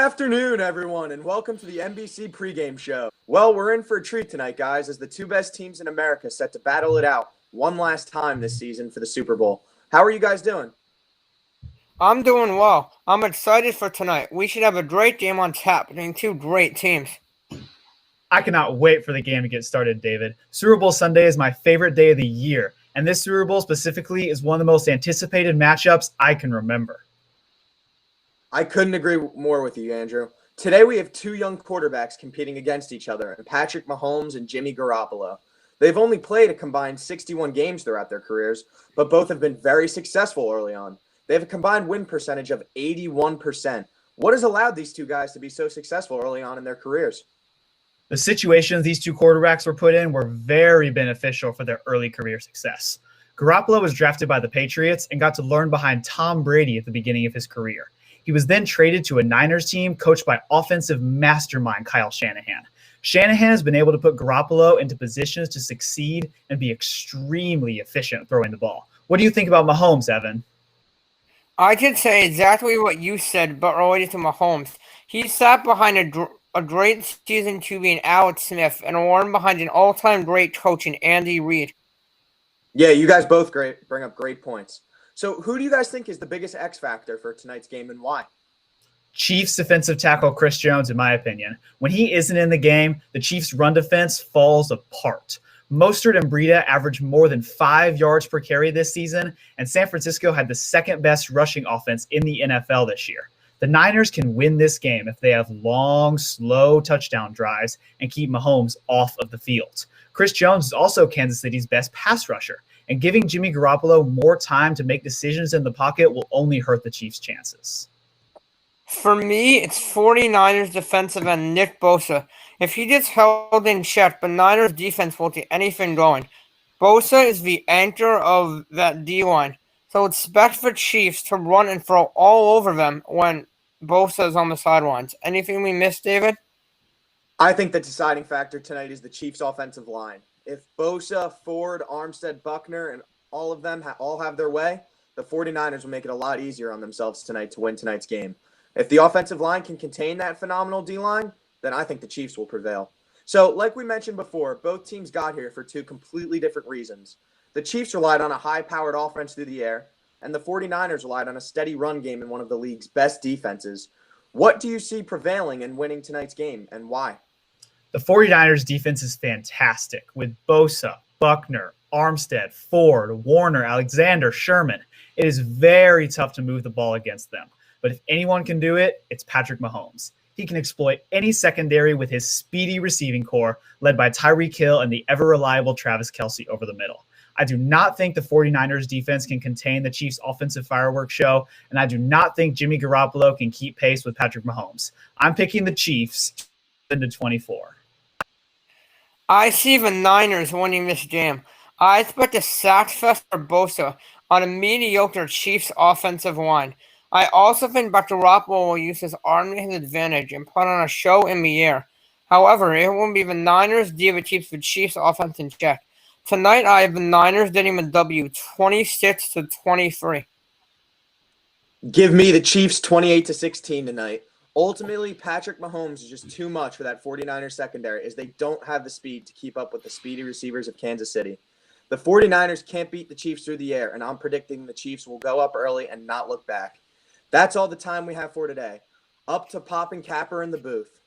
afternoon, everyone, and welcome to the NBC Pregame Show. Well, we're in for a treat tonight, guys, as the two best teams in America set to battle it out one last time this season for the Super Bowl. How are you guys doing? I'm doing well. I'm excited for tonight. We should have a great game on tap between two great teams. I cannot wait for the game to get started, David. Super Bowl Sunday is my favorite day of the year, and this Super Bowl specifically is one of the most anticipated matchups I can remember. I couldn't agree more with you, Andrew. Today we have two young quarterbacks competing against each other, and Patrick Mahomes and Jimmy Garoppolo. They've only played a combined 61 games throughout their careers, but both have been very successful early on. They have a combined win percentage of 81%. What has allowed these two guys to be so successful early on in their careers? The situations these two quarterbacks were put in were very beneficial for their early career success. Garoppolo was drafted by the Patriots and got to learn behind Tom Brady at the beginning of his career. He was then traded to a Niners team coached by offensive mastermind Kyle Shanahan. Shanahan has been able to put Garoppolo into positions to succeed and be extremely efficient throwing the ball. What do you think about Mahomes, Evan? I could say exactly what you said, but related to Mahomes. He sat behind a great season QB in Alex Smith and learned behind an all-time great coach in Andy Reid. Yeah, you guys both bring up great points. So who do you guys think is the biggest X factor for tonight's game and why? Chiefs defensive tackle Chris Jones, in my opinion. When he isn't in the game, the Chiefs' run defense falls apart. Mostert and Breida averaged more than 5 yards per carry this season, and San Francisco had the second best rushing offense in the NFL this year. The Niners can win this game if they have long, slow touchdown drives and keep Mahomes off of the field. Chris Jones is also Kansas City's best pass rusher, and giving Jimmy Garoppolo more time to make decisions in the pocket will only hurt the Chiefs' chances. For me, it's 49ers defensive end Nick Bosa. If he gets held in check, the Niners defense won't get anything going. Bosa is the anchor of that D-line, so expect the Chiefs to run and throw all over them when Bosa is on the sidelines. Anything we missed, David? I think the deciding factor tonight is the Chiefs' offensive line. If Bosa, Ford, Armstead, Buckner, and all of them all have their way, the 49ers will make it a lot easier on themselves tonight to win tonight's game. If the offensive line can contain that phenomenal D-line, then I think the Chiefs will prevail. So, like we mentioned before, both teams got here for two completely different reasons. The Chiefs relied on a high-powered offense through the air, and the 49ers relied on a steady run game in one of the league's best defenses. What do you see prevailing in winning tonight's game, and why? The 49ers defense is fantastic with Bosa, Buckner, Armstead, Ford, Warner, Alexander, Sherman. It is very tough to move the ball against them. But if anyone can do it, it's Patrick Mahomes. He can exploit any secondary with his speedy receiving core, led by Tyreek Hill and the ever-reliable Travis Kelce over the middle. I do not think the 49ers defense can contain the Chiefs' offensive fireworks show, and I do not think Jimmy Garoppolo can keep pace with Patrick Mahomes. I'm picking the Chiefs into 24. I see the Niners winning this game. I expect a sack fest for Bosa on a mediocre Chiefs offensive line. I also think Dr. Garoppolo will use his arm to his advantage and put on a show in the air. However, it will be the Niners' D that keeps the Chiefs' offense in check. Tonight, I have the Niners getting the W, 26-23. Give me the Chiefs 28-16 tonight. Ultimately, Patrick Mahomes is just too much for that 49ers secondary as they don't have the speed to keep up with the speedy receivers of Kansas City. The 49ers can't beat the Chiefs through the air, and I'm predicting the Chiefs will go up early and not look back. That's all the time we have for today. Up to Pop and Capper in the booth.